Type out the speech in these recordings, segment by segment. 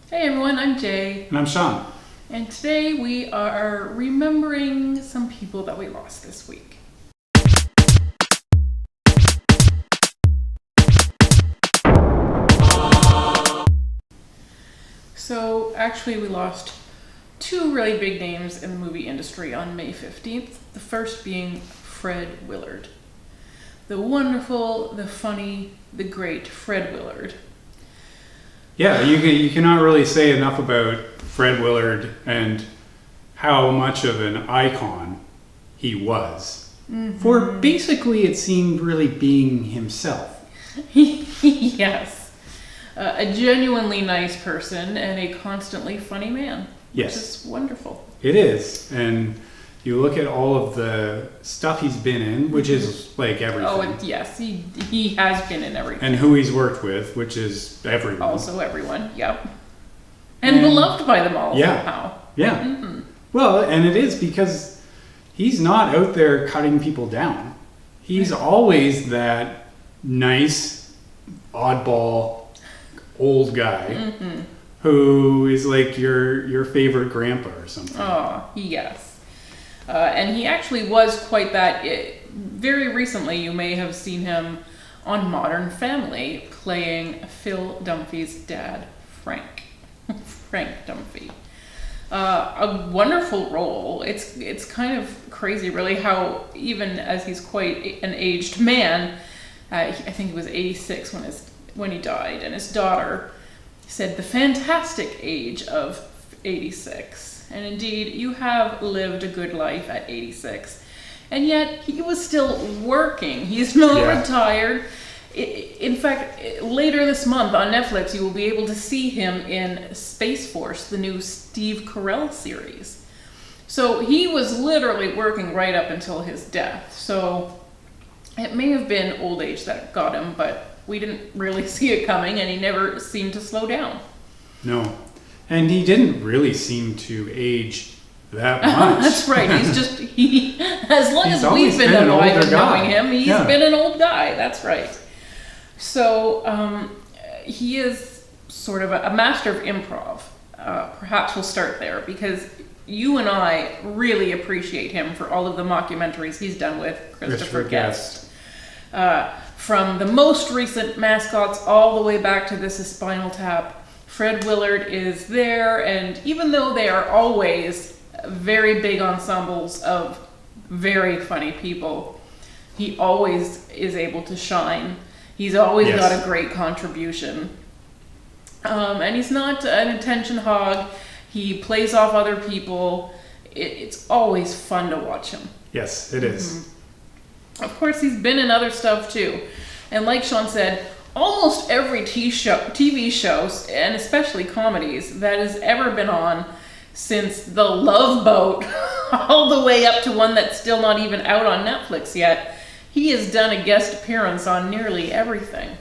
Hey everyone, I'm Jay. And I'm Sean. And today we are remembering some people that we lost this week. So actually we lost two really big names in the movie industry on May 15th. The first being Fred Willard. The wonderful, the funny, the great Fred Willard. Yeah, you cannot really say enough about Fred Willard and how much of an icon he was. Mm-hmm. For basically, it seemed really being himself. Yes. A genuinely nice person and a constantly funny man. Yes. Which is wonderful. It is. And you look at all of the stuff he's been in, which is like everything. Oh, yes, he has been in everything. And who he's worked with, which is everyone. Also everyone, yep. And beloved by them all somehow. Yeah. Mm-hmm. Well, and it is because he's not out there cutting people down. He's always that nice, oddball, old guy who is like your favorite grandpa or something. Oh, yes. And he actually was quite that. Very recently, you may have seen him on Modern Family playing Phil Dunphy's dad, Frank. Frank Dunphy. A wonderful role. It's kind of crazy, really, how even as he's quite an aged man, I think he was 86 when he died, and his daughter said the fantastic age of 86. And indeed, you have lived a good life at 86. And yet, he was still working. He's not retired. In fact, later this month on Netflix, you will be able to see him in Space Force, the new Steve Carell series. So he was literally working right up until his death. So it may have been old age that got him, but we didn't really see it coming, and he never seemed to slow down. No. And he didn't really seem to age that much. That's right. He's as long as we've been alive and knowing him, he's been an old guy. That's right. So he is sort of a master of improv. Perhaps we'll start there because you and I really appreciate him for all of the mockumentaries he's done with Christopher Guest. From the most recent Mascots all the way back to This Is Spinal Tap, Fred Willard is there, and even though they are always very big ensembles of very funny people, he always is able to shine. He's always got a great contribution. And he's not an attention hog. He plays off other people. It's always fun to watch him. Yes, it is. Mm-hmm. Of course, he's been in other stuff too. And like Sean said, almost every TV show, and especially comedies, that has ever been on since The Love Boat all the way up to one that's still not even out on Netflix yet, he has done a guest appearance on nearly everything.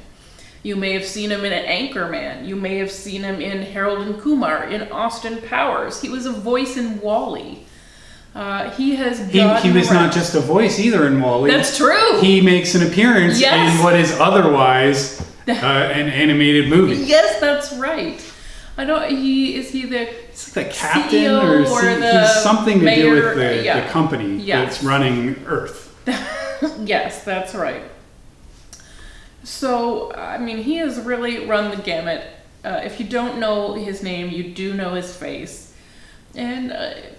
You may have seen him in Anchorman. You may have seen him in Harold and Kumar, in Austin Powers. He was a voice in Wall-E. He was not just a voice either in Wall-E. That's true. He makes an appearance in what is otherwise an animated movie. Yes, that's right. He's the captain CEO he's something to do with the company that's running Earth. Yes, that's right. So, I mean, he has really run the gamut. If you don't know his name, you do know his face. And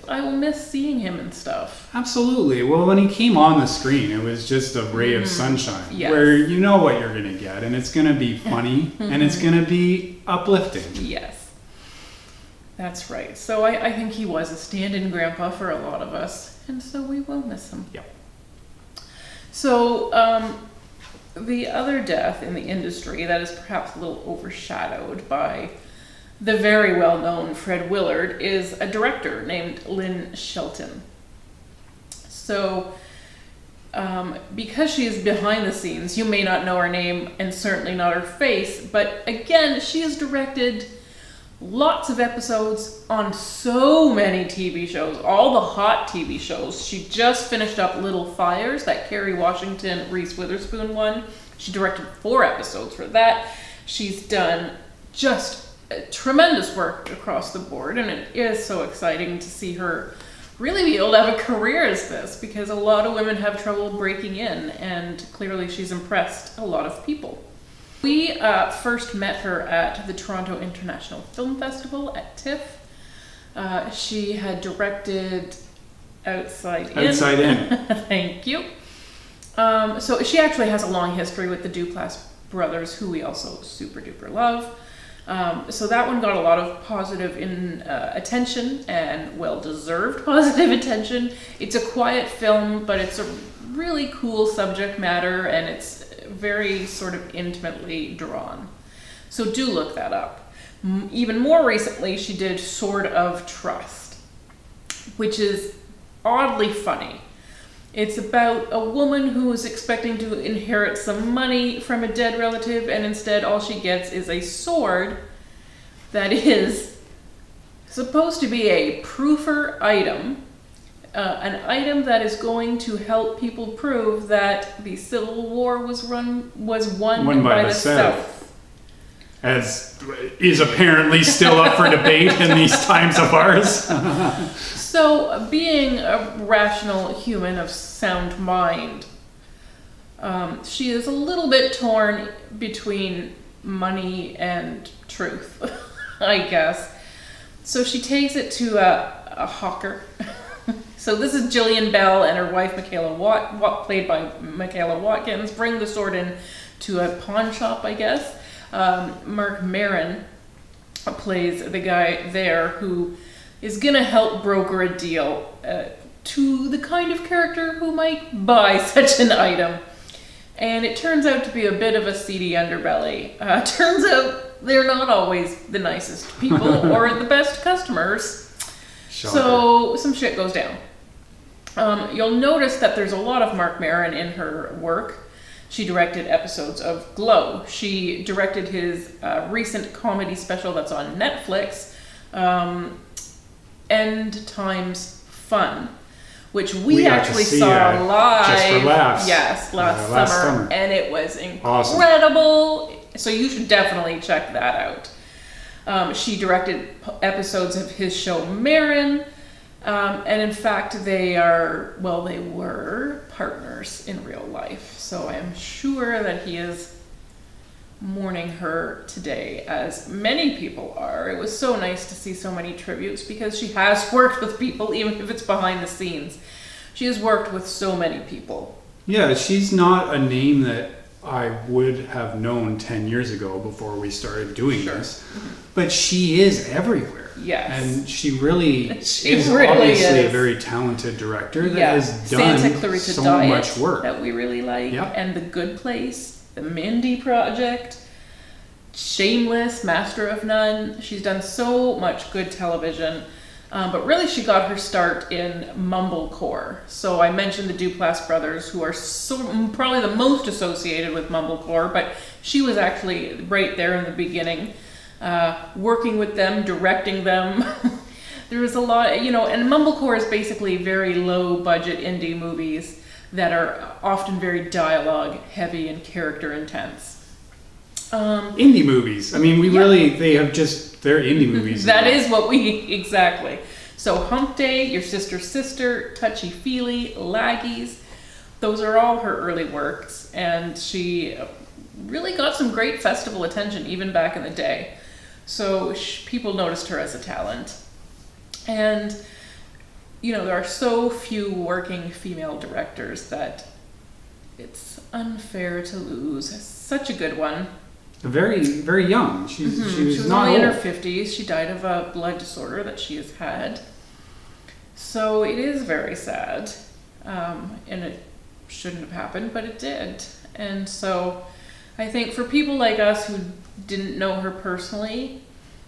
I will miss seeing him and stuff. Absolutely. Well, when he came on the screen, it was just a ray of sunshine. Where you know what you're going to get. And it's going to be funny. And it's going to be uplifting. Yes. That's right. So I think he was a stand-in grandpa for a lot of us. And so we will miss him. Yep. So the other death in the industry that is perhaps a little overshadowed by the very well-known Fred Willard is a director named Lynn Shelton. So, because she is behind the scenes, you may not know her name and certainly not her face, but again, she has directed lots of episodes on so many TV shows, all the hot TV shows. She just finished up Little Fires, that Kerry Washington, Reese Witherspoon one. She directed 4 episodes for that. She's done just tremendous work across the board, and it is so exciting to see her really be able to have a career as this, because a lot of women have trouble breaking in, and clearly she's impressed a lot of people. We first met her at the Toronto International Film Festival at TIFF. She had directed Outside In. Outside In. Thank you. So she actually has a long history with the Duplass brothers, who we also super duper love. So that one got a lot of positive attention, and well-deserved positive attention. It's a quiet film, but it's a really cool subject matter, and it's very sort of intimately drawn. So do look that up. Even more recently, she did Sword of Trust, which is oddly funny. It's about a woman who is expecting to inherit some money from a dead relative, and instead all she gets is a sword that is supposed to be a proofer item, an item that is going to help people prove that the Civil War was won by the South. As is apparently still up for debate in these times of ours. So, being a rational human of sound mind, she is a little bit torn between money and truth, I guess. So she takes it to a hawker. So this is Gillian Bell and her wife, played by Michaela Watkins, bring the sword in to a pawn shop, I guess. Mark Maron plays the guy there who is going to help broker a deal to the kind of character who might buy such an item. And it turns out to be a bit of a seedy underbelly. Turns out they're not always the nicest people or the best customers. Shocker. So some shit goes down. You'll notice that there's a lot of Mark Maron in her work. She directed episodes of Glow. She directed his recent comedy special that's on Netflix, End Times Fun, which we actually saw live. Just for laughs. Yes, last summer, and it was incredible. Awesome. So you should definitely check that out. She directed episodes of his show Marin, and in fact they were partners in real life. So I'm sure that he is mourning her today, as many people are. It was so nice to see so many tributes, because she has worked with people, even if it's behind the scenes. She has worked with so many people. Yeah, she's not a name that I would have known 10 years ago before we started doing this, but she is everywhere. Yes. And she really is obviously a very talented director that has done Santa Clarita so Diet much work that we really like, and The Good Place, The Mindy Project, Shameless, Master of None. She's done so much good television, but really she got her start in mumblecore. So I mentioned the Duplass brothers, who are probably the most associated with mumblecore, but she was actually right there in the beginning, working with them, directing them. There was a lot, and mumblecore is basically very low budget indie movies that are often very dialogue heavy and character intense. Indie movies. I mean, they're indie movies. That is what exactly. So Hump Day, Your Sister's Sister, Touchy Feely, Laggies, those are all her early works, and she really got some great festival attention even back in the day. So people noticed her as a talent. And, there are so few working female directors that it's unfair to lose. Such a good one. Very, very young. She was not only in her 50s. She died of a blood disorder that she has had. So it is very sad. And it shouldn't have happened, but it did. And so I think for people like us who didn't know her personally,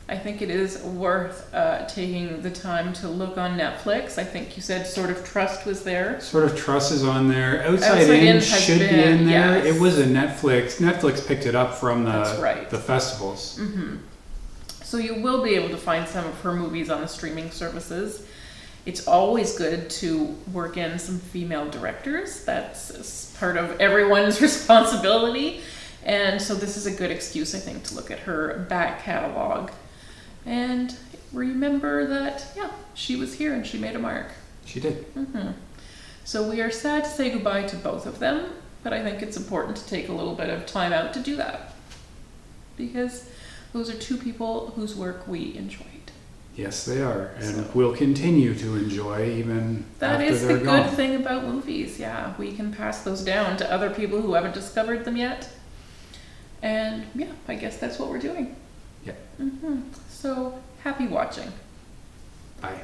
I think it is worth taking the time to look on Netflix. I think you said Sort of Trust was there. Sort of Trust is on there. Outside In should be in there. Yes. It was a Netflix. Netflix picked it up from the festivals. Mm-hmm. So you will be able to find some of her movies on the streaming services. It's always good to work in some female directors. That's part of everyone's responsibility. And so this is a good excuse, I think, to look at her back catalog. And remember that, yeah, she was here and she made a mark. She did. So we are sad to say goodbye to both of them, but I think it's important to take a little bit of time out to do that. Because those are two people whose work we enjoyed. Yes, they are, and we'll continue to enjoy even That after is they're the gone. good thing about movies, yeah. We can pass those down to other people who haven't discovered them yet. And yeah, I guess that's what we're doing. Yeah. So, happy watching. Bye.